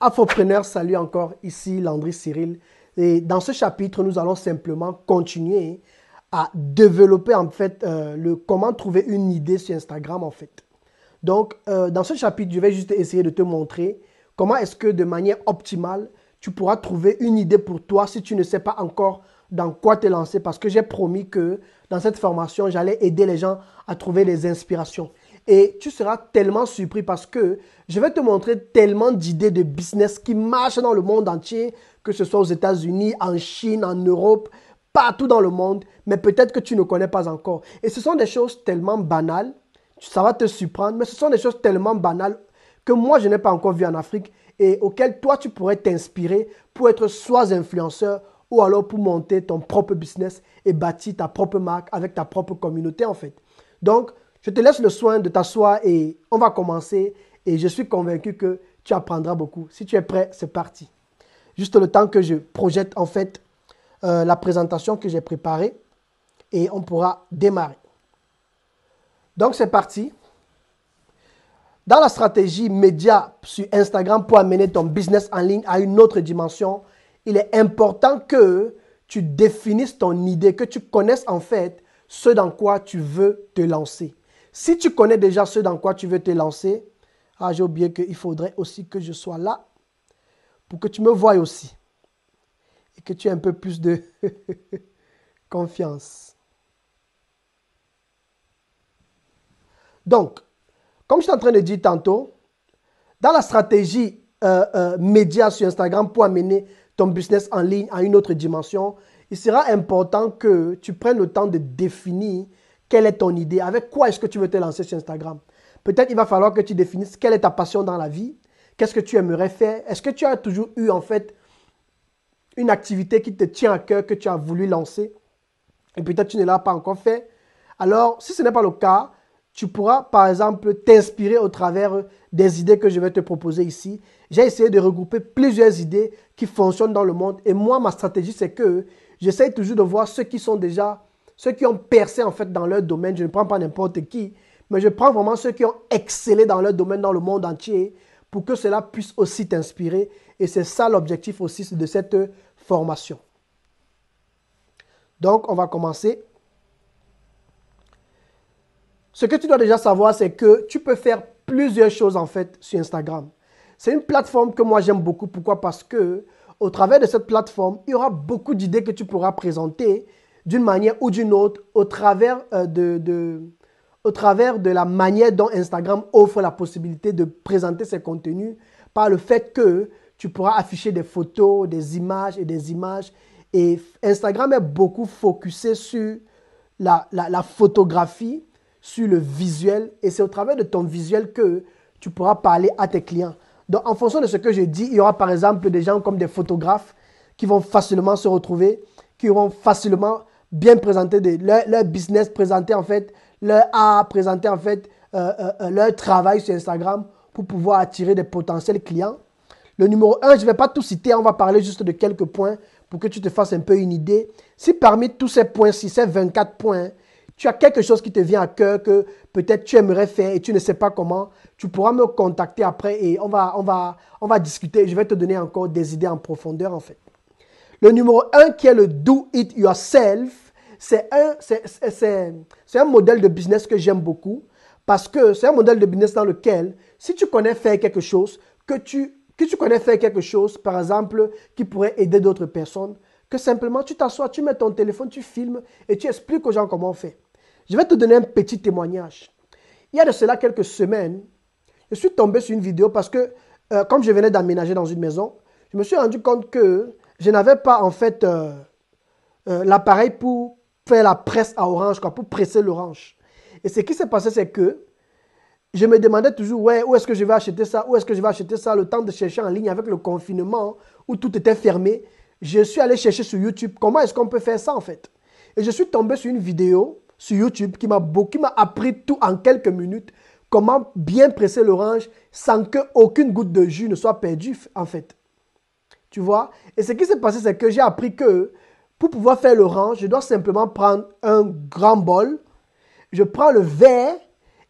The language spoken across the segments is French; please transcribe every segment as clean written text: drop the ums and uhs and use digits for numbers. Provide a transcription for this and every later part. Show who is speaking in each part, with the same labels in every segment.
Speaker 1: Afropreneur, salut encore, ici Landry Cyril. Et dans ce chapitre, nous allons simplement continuer à développer en fait le comment trouver une idée sur Instagram en fait. Donc, dans ce chapitre, je vais juste essayer de te montrer comment est-ce que de manière optimale, tu pourras trouver une idée pour toi si tu ne sais pas encore dans quoi te lancer. Parce que j'ai promis que dans cette formation, j'allais aider les gens à trouver les inspirations. Et tu seras tellement surpris parce que je vais te montrer tellement d'idées de business qui marchent dans le monde entier, que ce soit aux États-Unis, en Chine, en Europe, partout dans le monde, mais peut-être que tu ne connais pas encore. Et ce sont des choses tellement banales, ça va te surprendre, mais ce sont des choses tellement banales que moi, je n'ai pas encore vues en Afrique et auxquelles toi, tu pourrais t'inspirer pour être soit influenceur ou alors pour monter ton propre business et bâtir ta propre marque avec ta propre communauté en fait. Donc, je te laisse le soin de t'asseoir et on va commencer et je suis convaincu que tu apprendras beaucoup. Si tu es prêt, c'est parti. Juste le temps que je projette en fait la présentation que j'ai préparée et on pourra démarrer. Donc, c'est parti. Dans la stratégie média sur Instagram pour amener ton business en ligne à une autre dimension, il est important que tu définisses ton idée, que tu connaisses en fait ce dans quoi tu veux te lancer. Si tu connais déjà ce dans quoi tu veux te lancer, j'ai oublié qu'il faudrait aussi que je sois là pour que tu me voies aussi et que tu aies un peu plus de confiance. Donc, comme je suis en train de dire tantôt, dans la stratégie média sur Instagram pour amener ton business en ligne à une autre dimension, il sera important que tu prennes le temps de définir quelle est ton idée, avec quoi est-ce que tu veux te lancer sur Instagram. Peut-être il va falloir que tu définisses quelle est ta passion dans la vie, qu'est-ce que tu aimerais faire, est-ce que tu as toujours eu en fait une activité qui te tient à cœur, que tu as voulu lancer et peut-être tu ne l'as pas encore fait. Alors, si ce n'est pas le cas, tu pourras par exemple t'inspirer au travers des idées que je vais te proposer ici. J'ai essayé de regrouper plusieurs idées qui fonctionnent dans le monde et moi, ma stratégie, c'est que j'essaie toujours de voir ceux qui ont percé en fait dans leur domaine. Je ne prends pas n'importe qui, mais je prends vraiment ceux qui ont excellé dans leur domaine dans le monde entier pour que cela puisse aussi t'inspirer. Et c'est ça l'objectif aussi de cette formation. Donc, on va commencer. Ce que tu dois déjà savoir, c'est que tu peux faire plusieurs choses en fait sur Instagram. C'est une plateforme que moi j'aime beaucoup. Pourquoi? Parce que au travers de cette plateforme, il y aura beaucoup d'idées que tu pourras présenter d'une manière ou d'une autre au travers de la manière dont Instagram offre la possibilité de présenter ses contenus par le fait que tu pourras afficher des photos, des images et des images. Et Instagram est beaucoup focusé sur la photographie, sur le visuel et c'est au travers de ton visuel que tu pourras parler à tes clients. Donc, en fonction de ce que je dis, il y aura par exemple des gens comme des photographes qui vont facilement se retrouver, qui vont facilement bien présenter leur business, présenter en fait leur art, présenter en fait leur travail sur Instagram pour pouvoir attirer des potentiels clients. Le numéro 1, je ne vais pas tout citer, on va parler juste de quelques points pour que tu te fasses un peu une idée. Si parmi tous ces points-ci, ces 24 points, tu as quelque chose qui te vient à cœur que peut-être tu aimerais faire et tu ne sais pas comment, tu pourras me contacter après et on va discuter. Je vais te donner encore des idées en profondeur en fait. Le numéro 1 qui est le do it yourself, c'est un modèle de business que j'aime beaucoup parce que c'est un modèle de business dans lequel si tu connais faire quelque chose, que tu connais faire quelque chose, par exemple, qui pourrait aider d'autres personnes, que simplement tu t'assois, tu mets ton téléphone, tu filmes et tu expliques aux gens comment on fait. Je vais te donner un petit témoignage. Il y a de cela quelques semaines, je suis tombé sur une vidéo parce que, comme je venais d'aménager dans une maison, je me suis rendu compte que je n'avais pas en fait l'appareil pour faire la presse à orange, pour presser l'orange. Et ce qui s'est passé, c'est que je me demandais toujours, ouais, où est-ce que je vais acheter ça, où est-ce que je vais acheter ça, le temps de chercher en ligne avec le confinement où tout était fermé. Je suis allé chercher sur YouTube comment est-ce qu'on peut faire ça en fait. Et je suis tombé sur une vidéo sur YouTube qui m'a appris tout en quelques minutes, comment bien presser l'orange sans qu'aucune goutte de jus ne soit perdue en fait. Tu vois? Et ce qui s'est passé, c'est que j'ai appris que pour pouvoir faire l'orange, je dois simplement prendre un grand bol, je prends le verre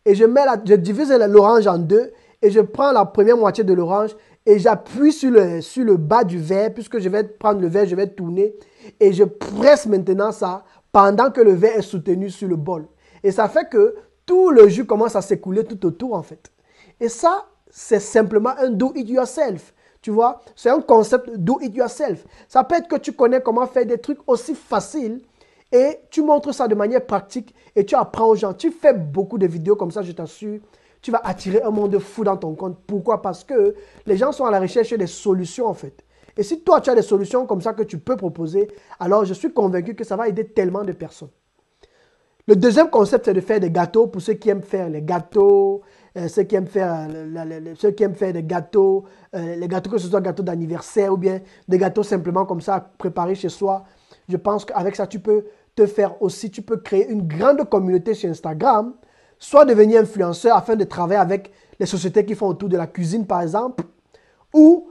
Speaker 1: et je divise l'orange en deux et je prends la première moitié de l'orange et j'appuie sur le bas du verre, puisque je vais prendre le verre, je vais tourner, et je presse maintenant ça pendant que le verre est soutenu sur le bol. Et ça fait que tout le jus commence à s'écouler tout autour en fait. Et ça, c'est simplement un do it yourself. Tu vois, c'est un concept do it yourself. Ça peut être que tu connais comment faire des trucs aussi faciles et tu montres ça de manière pratique et tu apprends aux gens. Tu fais beaucoup de vidéos comme ça, je t'assure. Tu vas attirer un monde fou dans ton compte. Pourquoi? Parce que les gens sont à la recherche des solutions en fait. Et si toi, tu as des solutions comme ça que tu peux proposer, alors je suis convaincu que ça va aider tellement de personnes. Le deuxième concept, c'est de faire des gâteaux pour ceux qui aiment faire les gâteaux, ceux qui aiment faire des gâteaux, les gâteaux que ce soit gâteaux d'anniversaire ou bien des gâteaux simplement comme ça à préparer chez soi. Je pense qu'avec ça, tu peux te faire aussi, tu peux créer une grande communauté sur Instagram, soit devenir influenceur afin de travailler avec les sociétés qui font autour de la cuisine par exemple, ou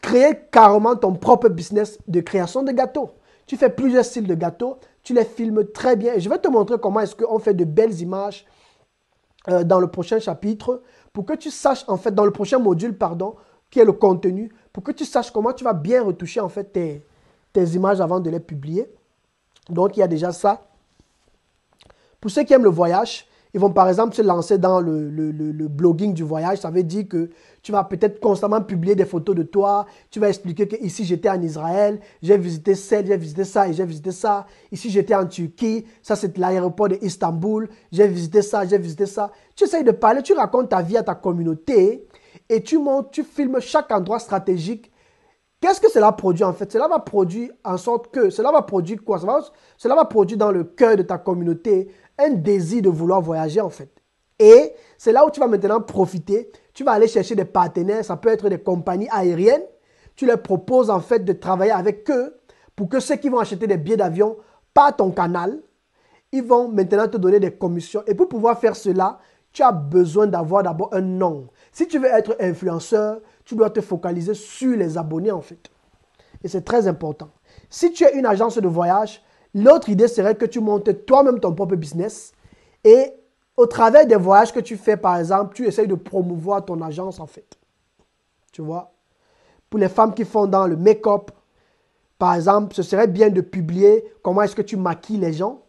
Speaker 1: créer carrément ton propre business de création de gâteaux. Tu fais plusieurs styles de gâteaux, tu les filmes très bien. Et je vais te montrer comment est-ce qu'on fait de belles images dans le prochain chapitre, pour que tu saches, en fait, dans le prochain module, pardon, qui est le contenu, pour que tu saches comment tu vas bien retoucher, en fait, tes images avant de les publier. Donc, il y a déjà ça. Pour ceux qui aiment le voyage, ils vont par exemple se lancer dans le blogging du voyage. Ça veut dire que tu vas peut-être constamment publier des photos de toi. Tu vas expliquer que ici j'étais en Israël, j'ai visité celle, j'ai visité ça et j'ai visité ça. Ici j'étais en Turquie, ça c'est l'aéroport d'Istanbul, j'ai visité ça, j'ai visité ça. Tu essayes de parler, tu racontes ta vie à ta communauté et tu montes, tu filmes chaque endroit stratégique. Qu'est-ce que cela produit en fait? Cela va produire en sorte que, cela va produire quoi? Cela va produire dans le cœur de ta communauté un désir de vouloir voyager en fait. Et c'est là où tu vas maintenant profiter. Tu vas aller chercher des partenaires, ça peut être des compagnies aériennes. Tu leur proposes en fait de travailler avec eux pour que ceux qui vont acheter des billets d'avion par ton canal, ils vont maintenant te donner des commissions. Et pour pouvoir faire cela, tu as besoin d'avoir d'abord un nom. Si tu veux être influenceur, tu dois te focaliser sur les abonnés en fait. Et c'est très important. Si tu es une agence de voyage, l'autre idée serait que tu montes toi-même ton propre business et au travers des voyages que tu fais, par exemple, tu essayes de promouvoir ton agence en fait. Tu vois? Pour les femmes qui font dans le make-up, par exemple, ce serait bien de publier comment est-ce que tu maquilles les gens.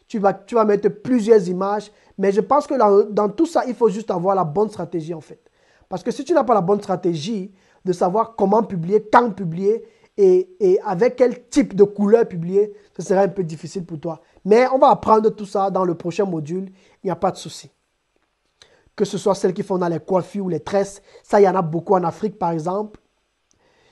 Speaker 1: Tu vas mettre plusieurs images, mais je pense que dans tout ça, il faut juste avoir la bonne stratégie en fait. Parce que si tu n'as pas la bonne stratégie de savoir comment publier, quand publier et avec quel type de couleur publier, ce sera un peu difficile pour toi. Mais on va apprendre tout ça dans le prochain module, il n'y a pas de souci. Que ce soit celles qui font dans les coiffures ou les tresses, ça il y en a beaucoup en Afrique par exemple.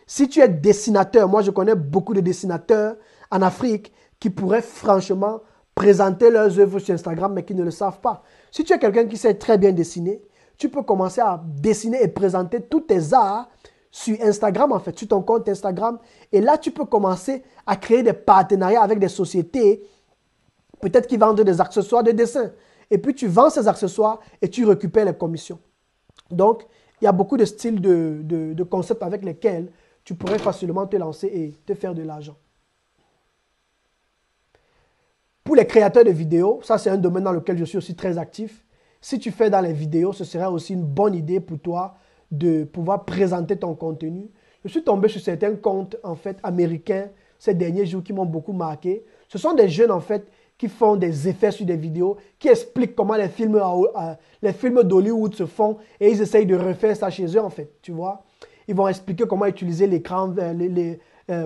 Speaker 1: Si tu es dessinateur, moi je connais beaucoup de dessinateurs en Afrique qui pourraient franchement présenter leurs œuvres sur Instagram mais qui ne le savent pas. Si tu es quelqu'un qui sait très bien dessiner, tu peux commencer à dessiner et présenter tous tes arts sur Instagram en fait, sur ton compte Instagram. Et là, tu peux commencer à créer des partenariats avec des sociétés, peut-être qui vendent des accessoires de dessin. Et puis, tu vends ces accessoires et tu récupères les commissions. Donc, il y a beaucoup de styles de concepts avec lesquels tu pourrais facilement te lancer et te faire de l'argent. Pour les créateurs de vidéos, ça c'est un domaine dans lequel je suis aussi très actif. Si tu fais dans les vidéos, ce serait aussi une bonne idée pour toi de pouvoir présenter ton contenu. Je suis tombé sur certains comptes en fait américains ces derniers jours qui m'ont beaucoup marqué. Ce sont des jeunes en fait qui font des effets sur des vidéos, qui expliquent comment les films d'Hollywood se font et ils essayent de refaire ça chez eux en fait, tu vois. Ils vont expliquer comment utiliser l'écran,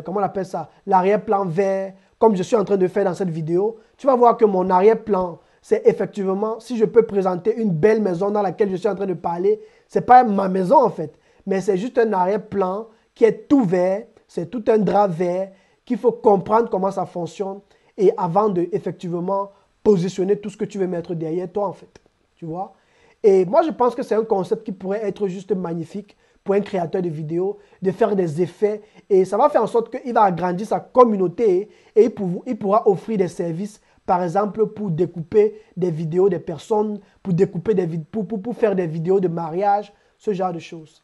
Speaker 1: comment on appelle ça, l'arrière-plan vert, comme je suis en train de faire dans cette vidéo. Tu vas voir que mon arrière-plan, c'est effectivement, si je peux présenter une belle maison dans laquelle je suis en train de parler, ce n'est pas ma maison en fait, mais c'est juste un arrière-plan qui est tout vert, c'est tout un drap vert, qu'il faut comprendre comment ça fonctionne et avant de effectivement positionner tout ce que tu veux mettre derrière toi en fait, tu vois. Et moi je pense que c'est un concept qui pourrait être juste magnifique pour un créateur de vidéos, de faire des effets et ça va faire en sorte qu'il va agrandir sa communauté et il pourra offrir des services. Par exemple, pour découper des vidéos des personnes, pour faire des vidéos de mariage, ce genre de choses.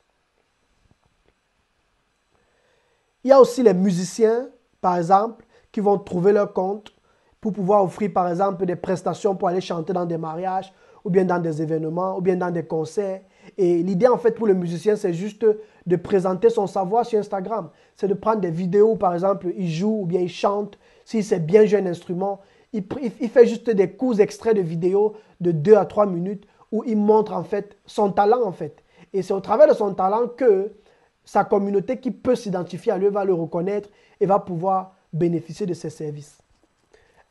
Speaker 1: Il y a aussi les musiciens, par exemple, qui vont trouver leur compte pour pouvoir offrir, par exemple, des prestations pour aller chanter dans des mariages, ou bien dans des événements, ou bien dans des concerts. Et l'idée, en fait, pour le musicien, c'est juste de présenter son savoir sur Instagram. C'est de prendre des vidéos, par exemple, il joue ou bien il chante. S'il sait bien jouer un instrument, il fait juste des courts extraits de vidéos de 2 à 3 minutes où il montre, en fait, son talent, en fait. Et c'est au travers de son talent que sa communauté qui peut s'identifier à lui va le reconnaître et va pouvoir bénéficier de ses services.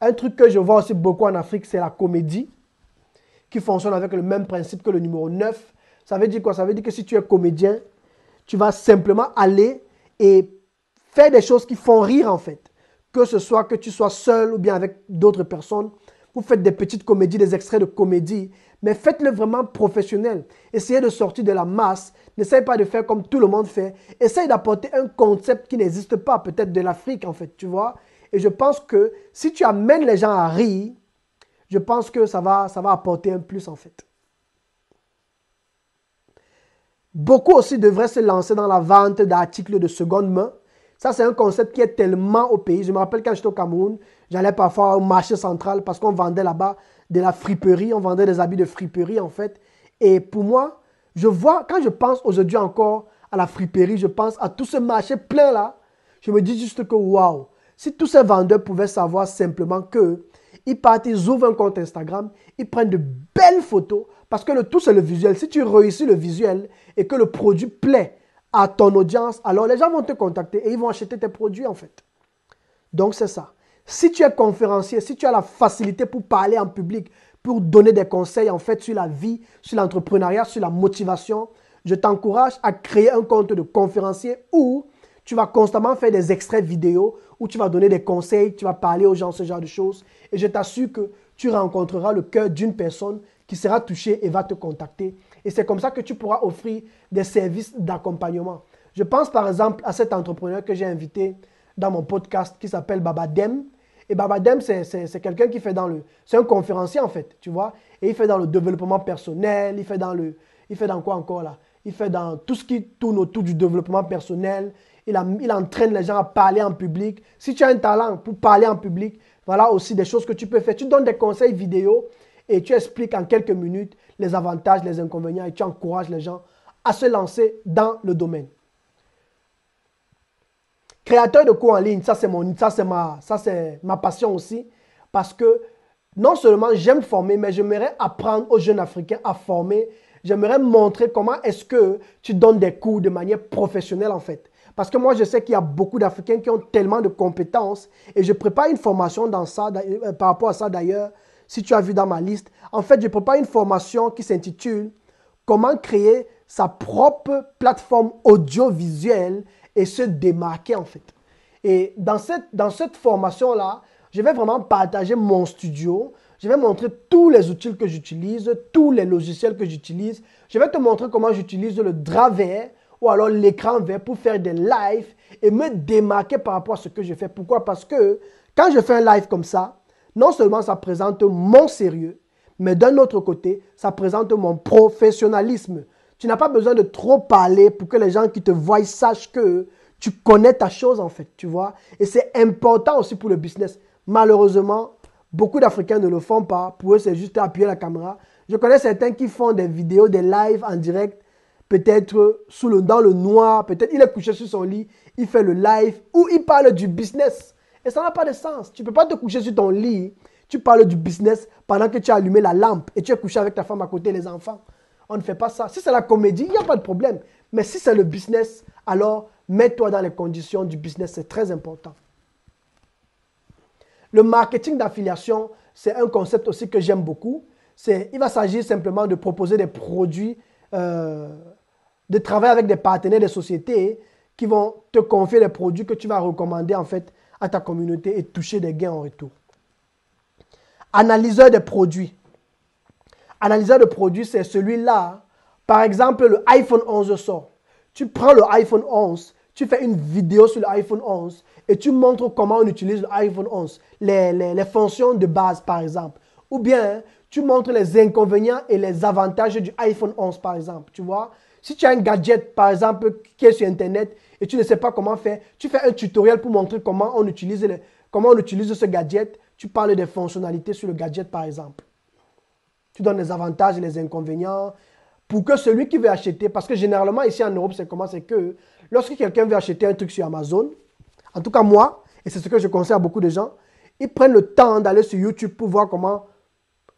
Speaker 1: Un truc que je vois aussi beaucoup en Afrique, c'est la comédie, qui fonctionne avec le même principe que le numéro 9. Ça veut dire quoi? Ça veut dire que si tu es comédien, tu vas simplement aller et faire des choses qui font rire en fait. Que ce soit que tu sois seul ou bien avec d'autres personnes. Vous faites des petites comédies, des extraits de comédie, mais faites-le vraiment professionnel. Essayez de sortir de la masse. N'essayez pas de faire comme tout le monde fait. Essayez d'apporter un concept qui n'existe pas, peut-être de l'Afrique en fait, tu vois. Et je pense que si tu amènes les gens à rire, je pense que ça va apporter un plus en fait. Beaucoup aussi devraient se lancer dans la vente d'articles de seconde main. Ça, c'est un concept qui est tellement au pays. Je me rappelle quand j'étais au Cameroun, j'allais parfois au marché central parce qu'on vendait là-bas de la friperie, on vendait des habits de friperie en fait. Et pour moi, je vois, quand je pense aujourd'hui encore à la friperie, je pense à tout ce marché plein là, je me dis juste que waouh, si tous ces vendeurs pouvaient savoir simplement que ils partent, ils ouvrent un compte Instagram, ils prennent de belles photos, parce que le tout c'est le visuel. Si tu réussis le visuel et que le produit plaît à ton audience, alors les gens vont te contacter et ils vont acheter tes produits en fait. Donc c'est ça. Si tu es conférencier, si tu as la facilité pour parler en public, pour donner des conseils en fait sur la vie, sur l'entrepreneuriat, sur la motivation, je t'encourage à créer un compte de conférencier où tu vas constamment faire des extraits vidéo, où tu vas donner des conseils, tu vas parler aux gens, ce genre de choses. Et je t'assure que tu rencontreras le cœur d'une personne qui sera touchée et va te contacter. Et c'est comme ça que tu pourras offrir des services d'accompagnement. Je pense par exemple à cet entrepreneur que j'ai invité dans mon podcast qui s'appelle Babadem. Et Babadem, c'est quelqu'un qui fait dans le... C'est un conférencier en fait, tu vois. Et il fait dans le développement personnel, il fait dans quoi encore là? Il fait dans tout ce qui tourne autour du développement personnel. Il entraîne les gens à parler en public. Si tu as un talent pour parler en public, voilà aussi des choses que tu peux faire. Tu donnes des conseils vidéo et tu expliques en quelques minutes les avantages, les inconvénients et tu encourages les gens à se lancer dans le domaine. Créateur de cours en ligne, ça c'est ma passion aussi parce que non seulement j'aime former, mais j'aimerais apprendre aux jeunes Africains à former. J'aimerais montrer comment est-ce que tu donnes des cours de manière professionnelle en fait. Parce que moi, je sais qu'il y a beaucoup d'Africains qui ont tellement de compétences et je prépare une formation dans ça, par rapport à ça d'ailleurs, si tu as vu dans ma liste. En fait, je prépare une formation qui s'intitule « Comment créer sa propre plateforme audiovisuelle et se démarquer en fait ». Et dans cette formation-là, je vais vraiment partager mon studio. Je vais montrer tous les outils que j'utilise, tous les logiciels que j'utilise. Je vais te montrer comment j'utilise le drap vert ou alors l'écran vert pour faire des lives et me démarquer par rapport à ce que je fais. Pourquoi? Parce que quand je fais un live comme ça, non seulement ça présente mon sérieux, mais d'un autre côté, ça présente mon professionnalisme. Tu n'as pas besoin de trop parler pour que les gens qui te voient sachent que tu connais ta chose en fait, tu vois. Et c'est important aussi pour le business. Malheureusement, beaucoup d'Africains ne le font pas. Pour eux, c'est juste appuyer la caméra. Je connais certains qui font des vidéos, des lives en direct, peut-être dans le noir, peut-être il est couché sur son lit, il fait le live ou il parle du business. Et ça n'a pas de sens. Tu ne peux pas te coucher sur ton lit, tu parles du business pendant que tu as allumé la lampe et tu es couché avec ta femme à côté et les enfants. On ne fait pas ça. Si c'est la comédie, il n'y a pas de problème. Mais si c'est le business, alors mets-toi dans les conditions du business, c'est très important. Le marketing d'affiliation, c'est un concept aussi que j'aime beaucoup. Il va s'agir simplement de proposer des produits, de travailler avec des partenaires des sociétés qui vont te confier les produits que tu vas recommander en fait à ta communauté et toucher des gains en retour. Analyseur de produits. Analyseur de produits, c'est celui-là. Par exemple, le iPhone 11 sort. Tu prends le iPhone 11, tu fais une vidéo sur l'iPhone 11 et tu montres comment on utilise l'iPhone 11, les fonctions de base par exemple. Ou bien, tu montres les inconvénients et les avantages du iPhone 11 par exemple, tu vois. Si tu as un gadget par exemple qui est sur Internet et tu ne sais pas comment faire, tu fais un tutoriel pour montrer comment on utilise ce gadget. Tu parles des fonctionnalités sur le gadget par exemple. Tu donnes les avantages et les inconvénients. pour que celui qui veut acheter, parce que généralement ici en Europe, c'est comment? C'est que lorsque quelqu'un veut acheter un truc sur Amazon, en tout cas moi, et c'est ce que je conseille à beaucoup de gens, ils prennent le temps d'aller sur YouTube pour voir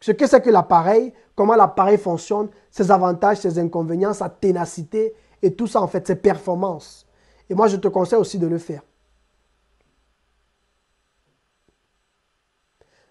Speaker 1: ce que c'est que l'appareil, comment l'appareil fonctionne, ses avantages, ses inconvénients, sa ténacité et tout ça en fait, ses performances. Et moi, je te conseille aussi de le faire.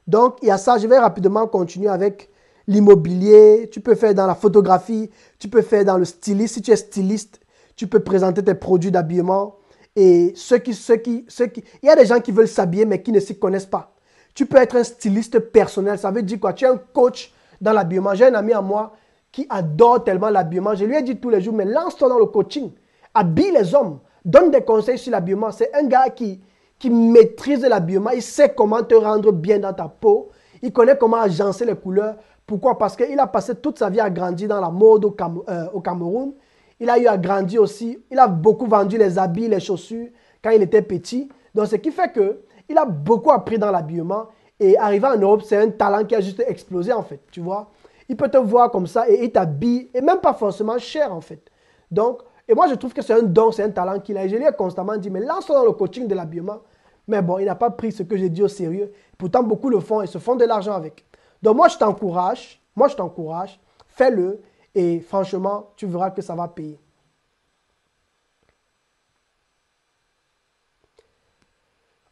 Speaker 1: Donc, il y a ça. Je vais rapidement continuer avec l'immobilier. Tu peux faire dans la photographie. Tu peux faire dans le styliste. Si tu es styliste, tu peux présenter tes produits d'habillement. Et il y a des gens qui veulent s'habiller, mais qui ne s'y connaissent pas. Tu peux être un styliste personnel. Ça veut dire quoi? Tu es un coach dans l'habillement. J'ai un ami à moi qui adore tellement l'habillement. Je lui ai dit tous les jours, mais lance-toi dans le coaching. Habille les hommes. Donne des conseils sur l'habillement. C'est un gars qui maîtrise l'habillement, il sait comment te rendre bien dans ta peau, il connaît comment agencer les couleurs. Pourquoi? Parce qu'il a passé toute sa vie à grandir dans la mode au Cameroun. Il a eu à grandir aussi, il a beaucoup vendu les habits, les chaussures quand il était petit. Donc ce qui fait qu'il a beaucoup appris dans l'habillement et arrivé en Europe, c'est un talent qui a juste explosé en fait, tu vois. Il peut te voir comme ça et il t'habille et même pas forcément cher en fait. Donc, et moi je trouve que c'est un don, c'est un talent qu'il a. Et je lui ai constamment dit, mais lance-toi dans le coaching de l'habillement. Mais bon, il n'a pas pris ce que j'ai dit au sérieux. Pourtant, beaucoup le font et se font de l'argent avec. Donc moi, je t'encourage, fais-le et franchement, tu verras que ça va payer.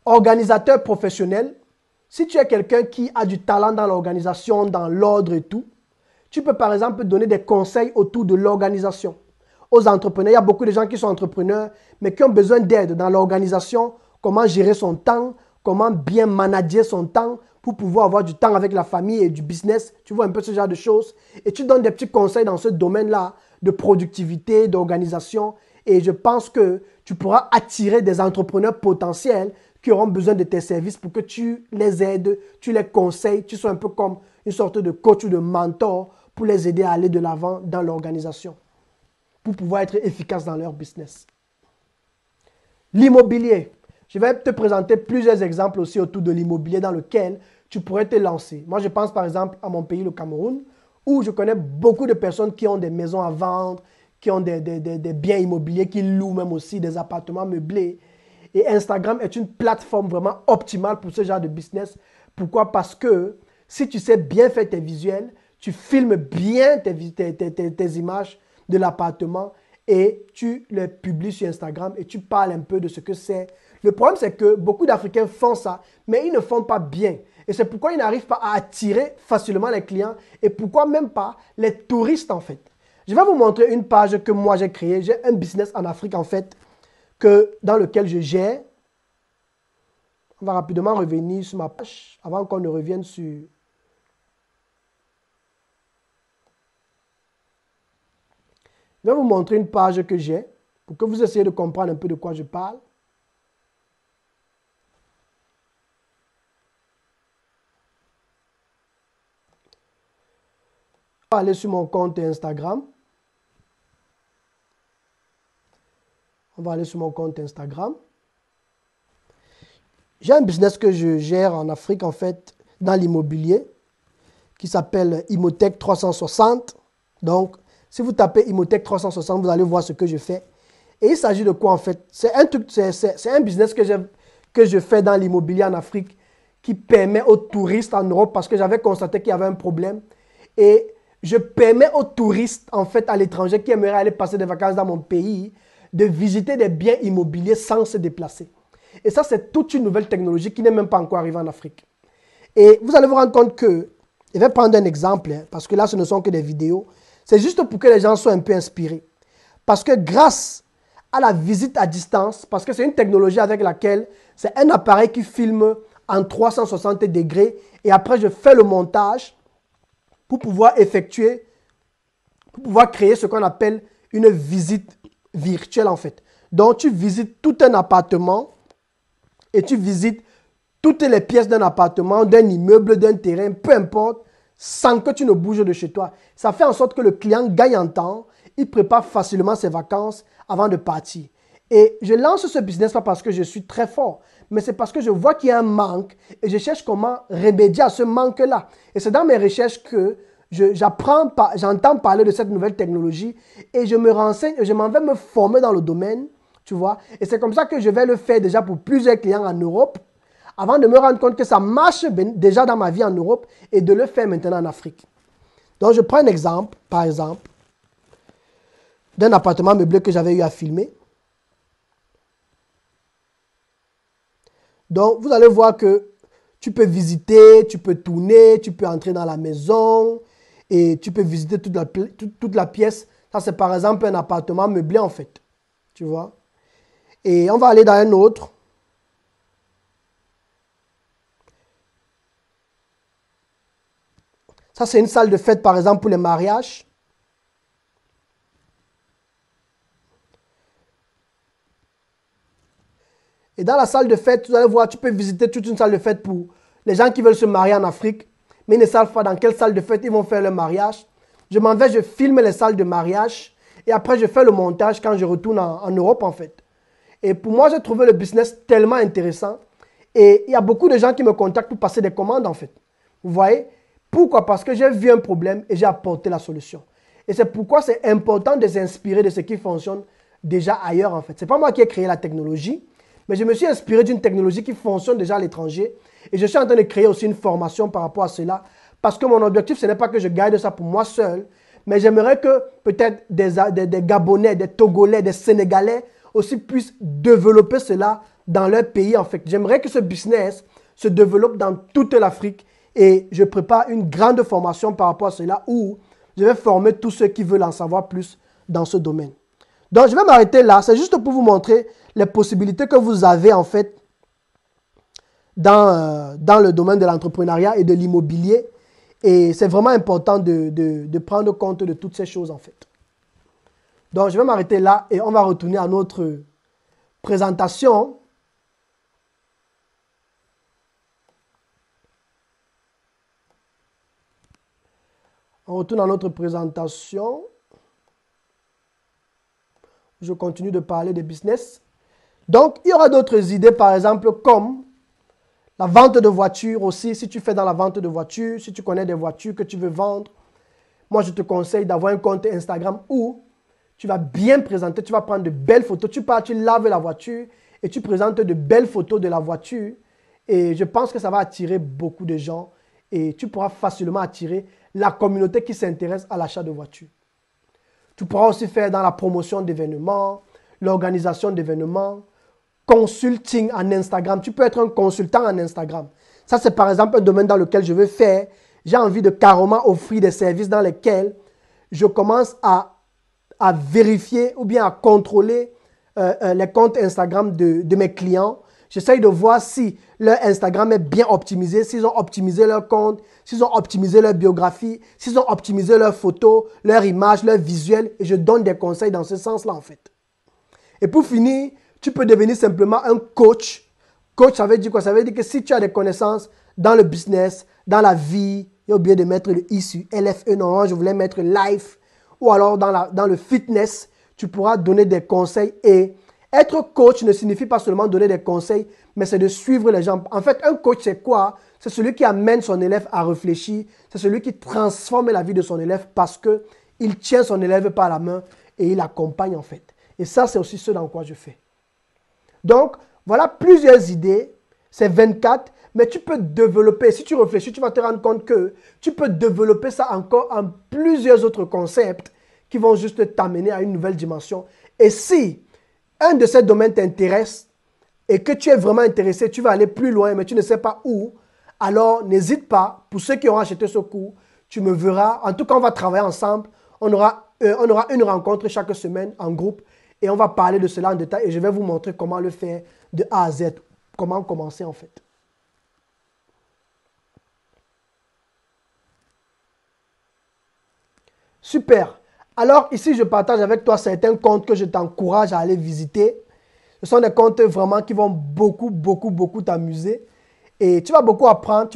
Speaker 1: Organisateur professionnel, si tu es quelqu'un qui a du talent dans l'organisation, dans l'ordre et tout, tu peux par exemple donner des conseils autour de l'organisation. Aux entrepreneurs, il y a beaucoup de gens qui sont entrepreneurs, mais qui ont besoin d'aide dans l'organisation, comment gérer son temps, comment bien manager son temps pour pouvoir avoir du temps avec la famille et du business. Tu vois un peu ce genre de choses. Et tu donnes des petits conseils dans ce domaine-là de productivité, d'organisation. Et je pense que tu pourras attirer des entrepreneurs potentiels qui auront besoin de tes services pour que tu les aides, tu les conseilles, tu sois un peu comme une sorte de coach ou de mentor pour les aider à aller de l'avant dans l'organisation, pour pouvoir être efficaces dans leur business. L'immobilier. Je vais te présenter plusieurs exemples aussi autour de l'immobilier dans lequel tu pourrais te lancer. Moi, je pense par exemple à mon pays, le Cameroun, où je connais beaucoup de personnes qui ont des maisons à vendre, qui ont des biens immobiliers, qui louent même aussi des appartements meublés. Et Instagram est une plateforme vraiment optimale pour ce genre de business. Pourquoi? Parce que si tu sais bien faire tes visuels, tu filmes bien tes images de l'appartement et tu les publies sur Instagram et tu parles un peu de ce que c'est. Le problème, c'est que beaucoup d'Africains font ça, mais ils ne font pas bien. Et c'est pourquoi ils n'arrivent pas à attirer facilement les clients et pourquoi même pas les touristes en fait. Je vais vous montrer une page que moi j'ai créée. J'ai un business en Afrique en fait, dans lequel je gère. On va rapidement revenir sur ma page avant qu'on ne revienne sur... Je vais vous montrer une page que j'ai pour que vous essayiez de comprendre un peu de quoi je parle. On va aller sur mon compte Instagram. On va aller sur mon compte Instagram. J'ai un business que je gère en Afrique, en fait, dans l'immobilier, qui s'appelle Imotech 360. Donc, si vous tapez Imotech 360, vous allez voir ce que je fais. Et il s'agit de quoi, en fait? C'est un business que je fais dans l'immobilier en Afrique qui permet aux touristes en Europe, parce que j'avais constaté qu'il y avait un problème. Et je permets aux touristes, en fait, à l'étranger, qui aimeraient aller passer des vacances dans mon pays, de visiter des biens immobiliers sans se déplacer. Et ça, c'est toute une nouvelle technologie qui n'est même pas encore arrivée en Afrique. Et vous allez vous rendre compte que, je vais prendre un exemple, parce que là, ce ne sont que des vidéos. C'est juste pour que les gens soient un peu inspirés. Parce que grâce à la visite à distance, parce que c'est une technologie avec laquelle, c'est un appareil qui filme en 360 degrés, et après, je fais le montage pour pouvoir créer ce qu'on appelle une visite virtuelle en fait. Donc, tu visites tout un appartement et tu visites toutes les pièces d'un appartement, d'un immeuble, d'un terrain, peu importe, sans que tu ne bouges de chez toi. Ça fait en sorte que le client gagne en temps, il prépare facilement ses vacances avant de partir. Et je lance ce business pas parce que je suis très fort, mais c'est parce que je vois qu'il y a un manque et je cherche comment remédier à ce manque-là. Et c'est dans mes recherches que j'entends parler de cette nouvelle technologie et je me renseigne, je m'en vais me former dans le domaine, tu vois. Et c'est comme ça que je vais le faire déjà pour plusieurs clients en Europe, avant de me rendre compte que ça marche déjà dans ma vie en Europe et de le faire maintenant en Afrique. Donc, je prends un exemple, par exemple, d'un appartement meublé que j'avais eu à filmer. Donc, vous allez voir que tu peux visiter, tu peux tourner, tu peux entrer dans la maison et tu peux visiter toute la pièce. Ça, c'est par exemple un appartement meublé en fait. Tu vois? Et on va aller dans un autre. Ça, c'est une salle de fête par exemple pour les mariages. Et dans la salle de fête, vous allez voir, tu peux visiter toute une salle de fête pour les gens qui veulent se marier en Afrique, mais ils ne savent pas dans quelle salle de fête ils vont faire le mariage. Je m'en vais, je filme les salles de mariage et après je fais le montage quand je retourne en Europe en fait. Et pour moi, j'ai trouvé le business tellement intéressant et il y a beaucoup de gens qui me contactent pour passer des commandes en fait. Vous voyez? Pourquoi? Parce que j'ai vu un problème et j'ai apporté la solution. Et c'est pourquoi c'est important de s'inspirer de ce qui fonctionne déjà ailleurs en fait. Ce n'est pas moi qui ai créé la technologie, mais je me suis inspiré d'une technologie qui fonctionne déjà à l'étranger et je suis en train de créer aussi une formation par rapport à cela parce que mon objectif, ce n'est pas que je garde ça pour moi seul, mais j'aimerais que peut-être des Gabonais, des Togolais, des Sénégalais aussi puissent développer cela dans leur pays en fait. J'aimerais que ce business se développe dans toute l'Afrique et je prépare une grande formation par rapport à cela où je vais former tous ceux qui veulent en savoir plus dans ce domaine. Donc, je vais m'arrêter là. C'est juste pour vous montrer les possibilités que vous avez en fait dans le domaine de l'entrepreneuriat et de l'immobilier. Et c'est vraiment important de prendre compte de toutes ces choses en fait. Donc, je vais m'arrêter là et on va retourner à notre présentation. On retourne à notre présentation. Je continue de parler de business. Donc, il y aura d'autres idées, par exemple, comme la vente de voitures aussi. Si tu fais dans la vente de voitures, si tu connais des voitures que tu veux vendre, moi, je te conseille d'avoir un compte Instagram où tu vas bien présenter, tu vas prendre de belles photos. Tu pars, tu laves la voiture et tu présentes de belles photos de la voiture. Et je pense que ça va attirer beaucoup de gens et tu pourras facilement attirer la communauté qui s'intéresse à l'achat de voitures. Tu pourras aussi faire dans la promotion d'événements, l'organisation d'événements, consulting en Instagram. Tu peux être un consultant en Instagram. Ça, c'est par exemple un domaine dans lequel je veux faire. J'ai envie de carrément offrir des services dans lesquels je commence à vérifier ou bien à contrôler les comptes Instagram de mes clients. J'essaye de voir si leur Instagram est bien optimisé, s'ils ont optimisé leur compte, s'ils ont optimisé leur biographie, s'ils ont optimisé leurs photos, leurs images, leurs visuels. Et je donne des conseils dans ce sens-là, en fait. Et pour finir, tu peux devenir simplement un coach. Coach, ça veut dire quoi? Ça veut dire que si tu as des connaissances dans le business, dans la vie, j'ai oublié de mettre le I sur LFE, non, je voulais mettre life, ou alors dans le fitness, tu pourras donner des conseils et être coach ne signifie pas seulement donner des conseils, mais c'est de suivre les gens. En fait, un coach, c'est quoi? C'est celui qui amène son élève à réfléchir. C'est celui qui transforme la vie de son élève parce qu'il tient son élève par la main et il l'accompagne en fait. Et ça, c'est aussi ce dans quoi je fais. Donc, voilà plusieurs idées. C'est 24, mais tu peux développer. Si tu réfléchis, tu vas te rendre compte que tu peux développer ça encore en plusieurs autres concepts qui vont juste t'amener à une nouvelle dimension. Et si un de ces domaines t'intéresse et que tu es vraiment intéressé, tu vas aller plus loin, mais tu ne sais pas où, alors n'hésite pas, pour ceux qui auront acheté ce cours, tu me verras. En tout cas, on va travailler ensemble. On aura une rencontre chaque semaine en groupe et on va parler de cela en détail et je vais vous montrer comment le faire de A à Z, comment commencer en fait. Super. Alors ici, je partage avec toi certains comptes que je t'encourage à aller visiter. Ce sont des comptes vraiment qui vont beaucoup t'amuser. Et tu vas beaucoup apprendre,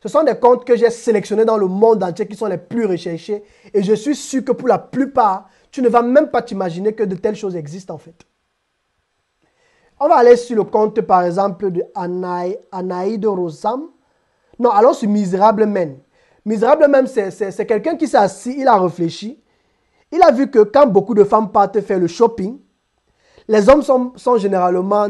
Speaker 1: Ce sont des comptes que j'ai sélectionnés dans le monde entier qui sont les plus recherchés. Et je suis sûr que pour la plupart, tu ne vas même pas t'imaginer que de telles choses existent en fait. On va aller sur le compte par exemple de Anaïde Rosam. Non, allons sur Miserable Men. Misérable même, c'est quelqu'un qui s'est assis, il a réfléchi. Il a vu que quand beaucoup de femmes partent faire le shopping, les hommes sont généralement...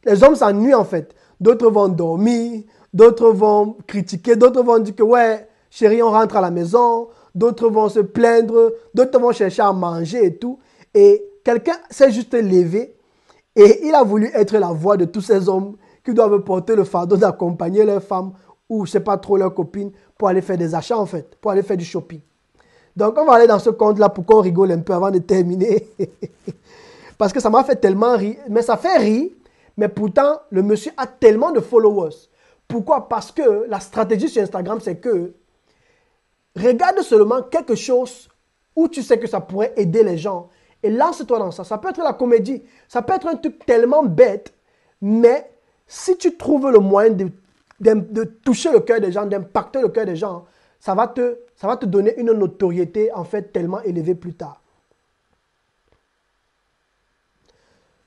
Speaker 1: Les hommes s'ennuient en fait. D'autres vont dormir, d'autres vont critiquer, d'autres vont dire que ouais, chérie, on rentre à la maison. D'autres vont se plaindre, d'autres vont chercher à manger et tout. Et quelqu'un s'est juste levé et il a voulu être la voix de tous ces hommes qui doivent porter le fardeau d'accompagner leurs femmes ou je ne sais pas trop leurs copines pour aller faire des achats en fait, pour aller faire du shopping. Donc on va aller dans ce compte-là pour qu'on rigole un peu avant de terminer. Parce que ça m'a fait tellement rire. Mais ça fait rire, mais pourtant le monsieur a tellement de followers. Pourquoi? Parce que la stratégie sur Instagram, c'est que regarde seulement quelque chose où tu sais que ça pourrait aider les gens et lance-toi dans ça. Ça peut être la comédie, ça peut être un truc tellement bête, mais si tu trouves le moyen de toucher le cœur des gens, d'impacter le cœur des gens, ça va te donner une notoriété en fait tellement élevée plus tard.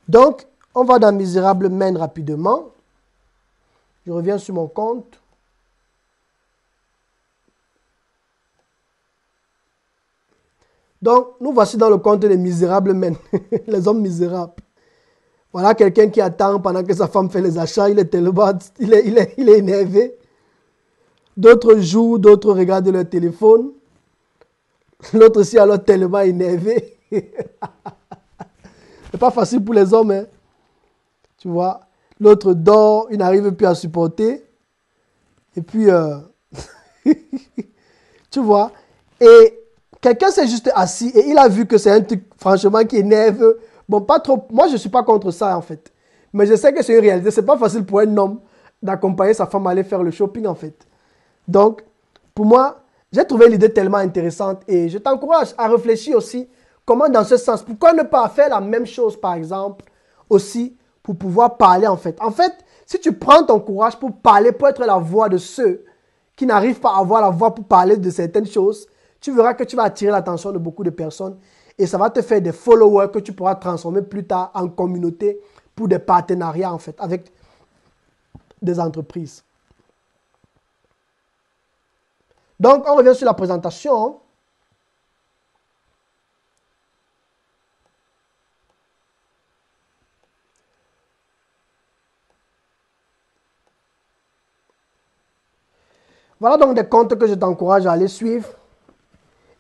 Speaker 1: Donc, on va dans Misérable Men rapidement. Je reviens sur mon compte. Donc, nous voici dans le compte des misérables men, les hommes misérables. Voilà quelqu'un qui attend pendant que sa femme fait les achats, il est tellement, il est énervé. D'autres jouent, d'autres regardent leur téléphone. L'autre aussi alors tellement énervé. C'est pas facile pour les hommes, hein. Tu vois, l'autre dort, il n'arrive plus à supporter. Et puis, tu vois, et quelqu'un s'est juste assis et il a vu que c'est un truc, franchement, qui énerve. Bon, pas trop. Moi, je ne suis pas contre ça, en fait. Mais je sais que c'est une réalité. Ce n'est pas facile pour un homme d'accompagner sa femme à aller faire le shopping, en fait. Donc, pour moi, j'ai trouvé l'idée tellement intéressante et je t'encourage à réfléchir aussi comment dans ce sens. Pourquoi ne pas faire la même chose, par exemple, aussi pour pouvoir parler, en fait. En fait, si tu prends ton courage pour parler, pour être la voix de ceux qui n'arrivent pas à avoir la voix pour parler de certaines choses, tu verras que tu vas attirer l'attention de beaucoup de personnes et ça va te faire des followers que tu pourras transformer plus tard en communauté pour des partenariats en fait avec des entreprises. Donc, on revient sur la présentation. Voilà donc des comptes que je t'encourage à aller suivre.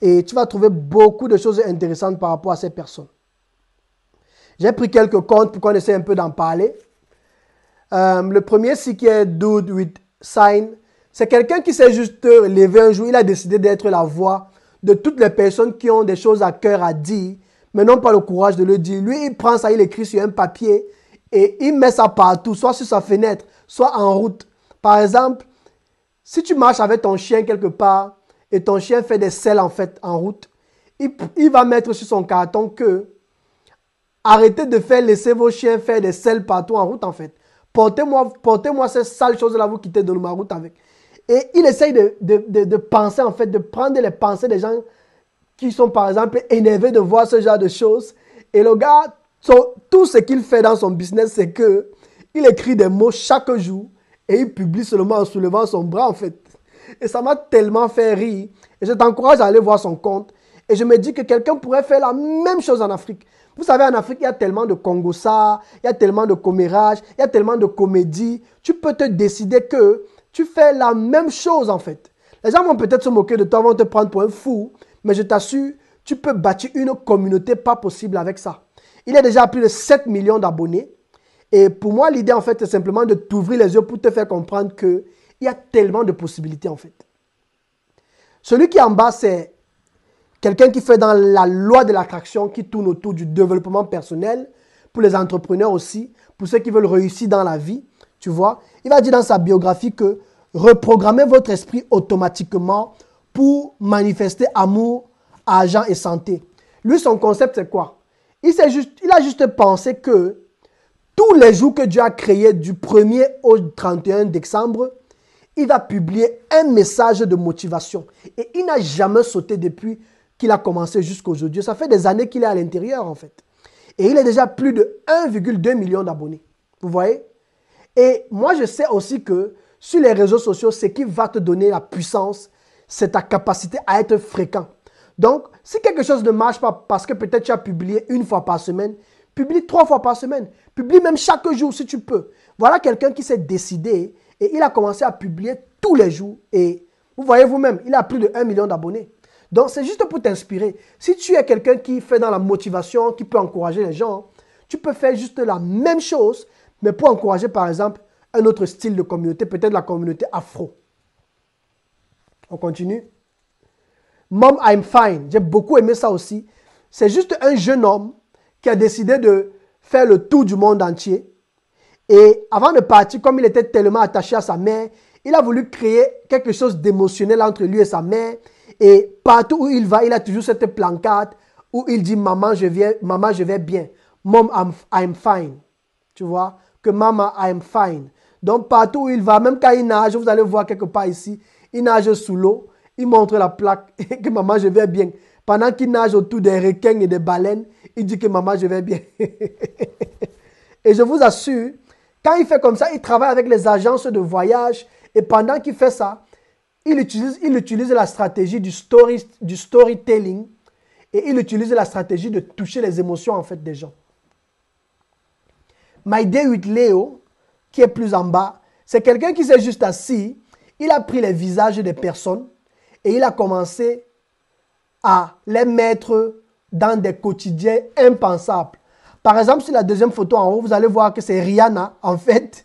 Speaker 1: Et tu vas trouver beaucoup de choses intéressantes par rapport à ces personnes. J'ai pris quelques comptes pour qu'on essaie un peu d'en parler. Le premier, c'est qui est Dude with Sign. C'est quelqu'un qui s'est juste levé un jour. Il a décidé d'être la voix de toutes les personnes qui ont des choses à cœur à dire, mais n'ont pas le courage de le dire. Lui, il prend ça, il écrit sur un papier et il met ça partout, soit sur sa fenêtre, soit en route. Par exemple, si tu marches avec ton chien quelque part, et ton chien fait des selles en fait en route, il va mettre sur son carton que arrêtez de laisser vos chiens faire des selles partout en route en fait. Portez-moi ces sales choses-là, vous quittez de ma route avec. Et il essaye de penser en fait, de prendre les pensées des gens qui sont par exemple énervés de voir ce genre de choses. Et le gars, tout ce qu'il fait dans son business, c'est que il écrit des mots chaque jour et il publie seulement en soulevant son bras en fait. Et ça m'a tellement fait rire. Et je t'encourage à aller voir son compte. Et je me dis que quelqu'un pourrait faire la même chose en Afrique. Vous savez, en Afrique, il y a tellement de Congossa, il y a tellement de commérages, il y a tellement de comédies. Tu peux te décider que tu fais la même chose en fait. Les gens vont peut-être se moquer de toi, vont te prendre pour un fou. Mais je t'assure, tu peux bâtir une communauté pas possible avec ça. Il y a déjà plus de 7 millions d'abonnés. Et pour moi, l'idée en fait, c'est simplement de t'ouvrir les yeux pour te faire comprendre que il y a tellement de possibilités en fait. Celui qui est en bas, c'est quelqu'un qui fait dans la loi de l'attraction, qui tourne autour du développement personnel, pour les entrepreneurs aussi, pour ceux qui veulent réussir dans la vie, tu vois. Il va dire dans sa biographie que reprogrammez votre esprit automatiquement pour manifester amour, argent et santé. Lui, son concept, c'est quoi? Il a juste pensé que tous les jours que Dieu a créés du 1er au 31 décembre, il va publier un message de motivation. Et il n'a jamais sauté depuis qu'il a commencé jusqu'aujourd'hui. Ça fait des années qu'il est à l'intérieur, en fait. Et il a déjà plus de 1,2 million d'abonnés. Vous voyez? Et moi, je sais aussi que sur les réseaux sociaux, ce qui va te donner la puissance, c'est ta capacité à être fréquent. Donc, si quelque chose ne marche pas parce que peut-être tu as publié une fois par semaine, publie 3 fois par semaine. Publie même chaque jour si tu peux. Voilà quelqu'un qui s'est décidé et il a commencé à publier tous les jours. Et vous voyez vous-même, il a plus de 1 million d'abonnés. Donc, c'est juste pour t'inspirer. Si tu es quelqu'un qui fait dans la motivation, qui peut encourager les gens, tu peux faire juste la même chose, mais pour encourager, par exemple, un autre style de communauté, peut-être la communauté afro. On continue. Mom, I'm fine. J'ai beaucoup aimé ça aussi. C'est juste un jeune homme qui a décidé de faire le tour du monde entier. Et avant de partir, comme il était tellement attaché à sa mère, il a voulu créer quelque chose d'émotionnel entre lui et sa mère. Et partout où il va, il a toujours cette pancarte où il dit « Maman, je vais bien. Mom, I'm fine. » Tu vois? Que « Maman, I'm fine. » Donc, partout où il va, même quand il nage, vous allez voir quelque part ici, il nage sous l'eau. Il montre la plaque que maman, je vais bien. Pendant qu'il nage autour des requins et des baleines, il dit que maman, je vais bien. Et je vous assure, quand il fait comme ça, il travaille avec les agences de voyage. Et pendant qu'il fait ça, il utilise la stratégie du storytelling. Et il utilise la stratégie de toucher les émotions en fait des gens. My Day with Leo, qui est plus en bas, c'est quelqu'un qui s'est juste assis. Il a pris les visages des personnes. Et il a commencé à les mettre dans des quotidiens impensables. Par exemple, sur la deuxième photo en haut, vous allez voir que c'est Rihanna, en fait,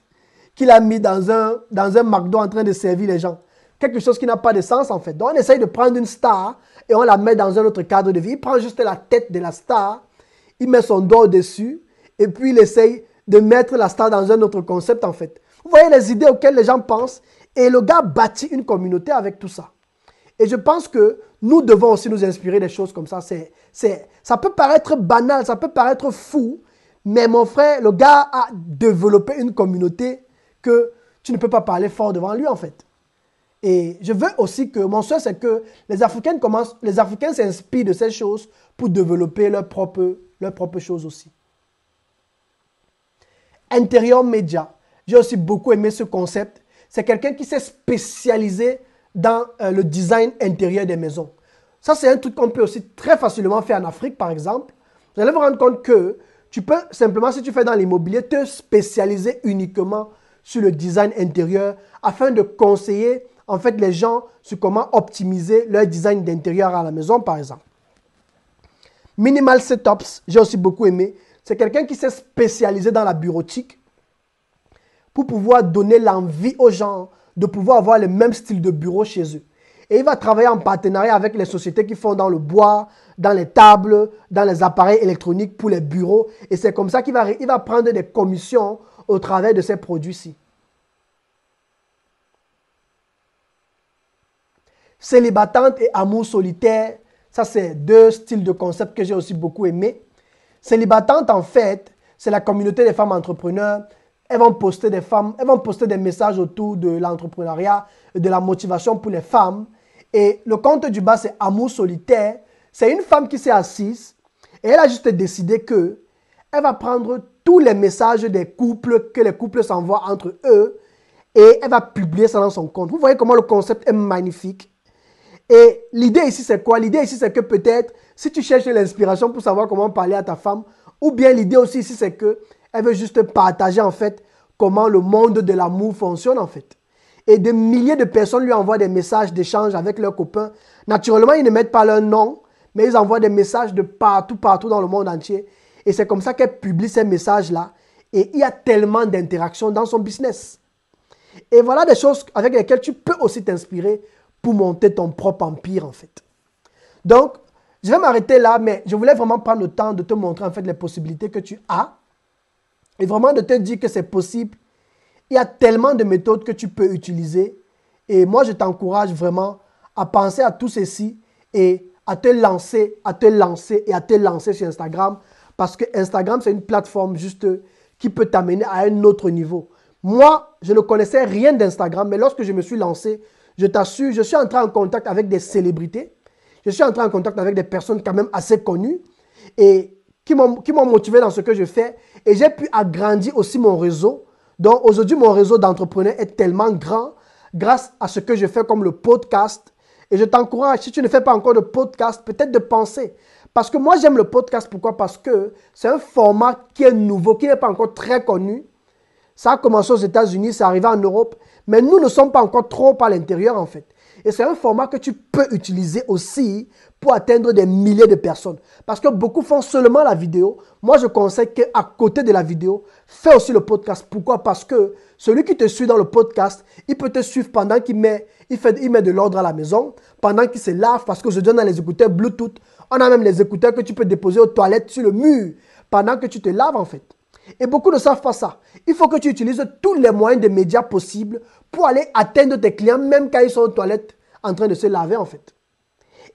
Speaker 1: qu'il a mis dans un McDo en train de servir les gens. Quelque chose qui n'a pas de sens, en fait. Donc, on essaye de prendre une star et on la met dans un autre cadre de vie. Il prend juste la tête de la star, il met son doigt dessus et puis il essaye de mettre la star dans un autre concept, en fait. Vous voyez les idées auxquelles les gens pensent et le gars bâtit une communauté avec tout ça. Et je pense que nous devons aussi nous inspirer des choses comme ça. Ça peut paraître banal, ça peut paraître fou, mais mon frère, le gars a développé une communauté que tu ne peux pas parler fort devant lui en fait. Et je veux aussi que, mon souhait c'est que les Africains s'inspirent de ces choses pour développer leurs propres choses aussi. Intérieur média, j'ai aussi beaucoup aimé ce concept. C'est quelqu'un qui s'est spécialisé dans le design intérieur des maisons. Ça, c'est un truc qu'on peut aussi très facilement faire en Afrique, par exemple. Vous allez vous rendre compte que tu peux simplement, si tu fais dans l'immobilier, te spécialiser uniquement sur le design intérieur afin de conseiller en fait les gens sur comment optimiser leur design d'intérieur à la maison, par exemple. Minimal Setups, j'ai aussi beaucoup aimé. C'est quelqu'un qui s'est spécialisé dans la bureautique pour pouvoir donner l'envie aux gens de pouvoir avoir le même style de bureau chez eux. Et il va travailler en partenariat avec les sociétés qui font dans le bois, dans les tables, dans les appareils électroniques pour les bureaux. Et c'est comme ça qu'il va prendre des commissions au travers de ces produits-ci. Célibatante et amour solitaire, ça c'est deux styles de concept que j'ai aussi beaucoup aimé. Célibatante, en fait, c'est la communauté des femmes entrepreneurs. Elles vont poster des messages autour de l'entrepreneuriat, de la motivation pour les femmes. Et le compte du bas, c'est Amour solitaire. C'est une femme qui s'est assise et elle a juste décidé que elle va prendre tous les messages des couples, que les couples s'envoient entre eux et elle va publier ça dans son compte. Vous voyez comment le concept est magnifique. Et l'idée ici, c'est quoi? L'idée ici, c'est que peut-être, si tu cherches l'inspiration pour savoir comment parler à ta femme, ou bien l'idée aussi ici, c'est que elle veut juste partager en fait comment le monde de l'amour fonctionne en fait. Et des milliers de personnes lui envoient des messages d'échange avec leurs copains. Naturellement, ils ne mettent pas leur nom, mais ils envoient des messages de partout dans le monde entier. Et c'est comme ça qu'elle publie ces messages-là. Et il y a tellement d'interactions dans son business. Et voilà des choses avec lesquelles tu peux aussi t'inspirer pour monter ton propre empire en fait. Donc, je vais m'arrêter là, mais je voulais vraiment prendre le temps de te montrer en fait les possibilités que tu as. Et vraiment de te dire que c'est possible. Il y a tellement de méthodes que tu peux utiliser. Et moi, je t'encourage vraiment à penser à tout ceci et à te lancer sur Instagram. Parce que Instagram, c'est une plateforme juste qui peut t'amener à un autre niveau. Moi, je ne connaissais rien d'Instagram, mais lorsque je me suis lancé, je t'assure, je suis entré en contact avec des célébrités. Je suis entré en contact avec des personnes quand même assez connues et qui m'ont motivé dans ce que je fais. Et j'ai pu agrandir aussi mon réseau. Donc aujourd'hui, mon réseau d'entrepreneurs est tellement grand grâce à ce que je fais comme le podcast. Et je t'encourage, si tu ne fais pas encore de podcast, peut-être de penser. Parce que moi, j'aime le podcast. Pourquoi? Parce que c'est un format qui est nouveau, qui n'est pas encore très connu. Ça a commencé aux États-Unis, c'est arrivé en Europe. Mais nous ne sommes pas encore trop à l'intérieur, en fait. Et c'est un format que tu peux utiliser aussi pour atteindre des milliers de personnes. Parce que beaucoup font seulement la vidéo. Moi, je conseille qu'à côté de la vidéo, fais aussi le podcast. Pourquoi? Parce que celui qui te suit dans le podcast, il peut te suivre pendant qu'il met de l'ordre à la maison, pendant qu'il se lave, parce que je donne les écouteurs Bluetooth. On a même les écouteurs que tu peux déposer aux toilettes sur le mur, pendant que tu te laves, en fait. Et beaucoup ne savent pas ça. Il faut que tu utilises tous les moyens de médias possibles pour aller atteindre tes clients, même quand ils sont aux toilettes en train de se laver, en fait.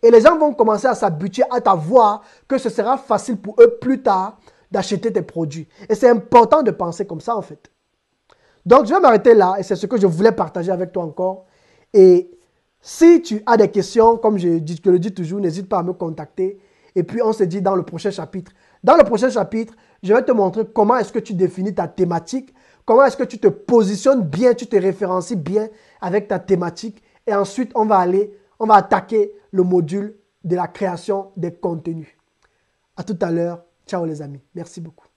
Speaker 1: Et les gens vont commencer à s'habituer à t'avoir que ce sera facile pour eux plus tard d'acheter tes produits. Et c'est important de penser comme ça, en fait. Donc, je vais m'arrêter là et c'est ce que je voulais partager avec toi encore. Et si tu as des questions, comme je le dis toujours, n'hésite pas à me contacter. Et puis, on se dit dans le prochain chapitre. Dans le prochain chapitre, je vais te montrer comment est-ce que tu définis ta thématique, comment est-ce que tu te positionnes bien, tu te référencies bien avec ta thématique. Et ensuite, on va attaquer le module de la création des contenus. À tout à l'heure. Ciao les amis. Merci beaucoup.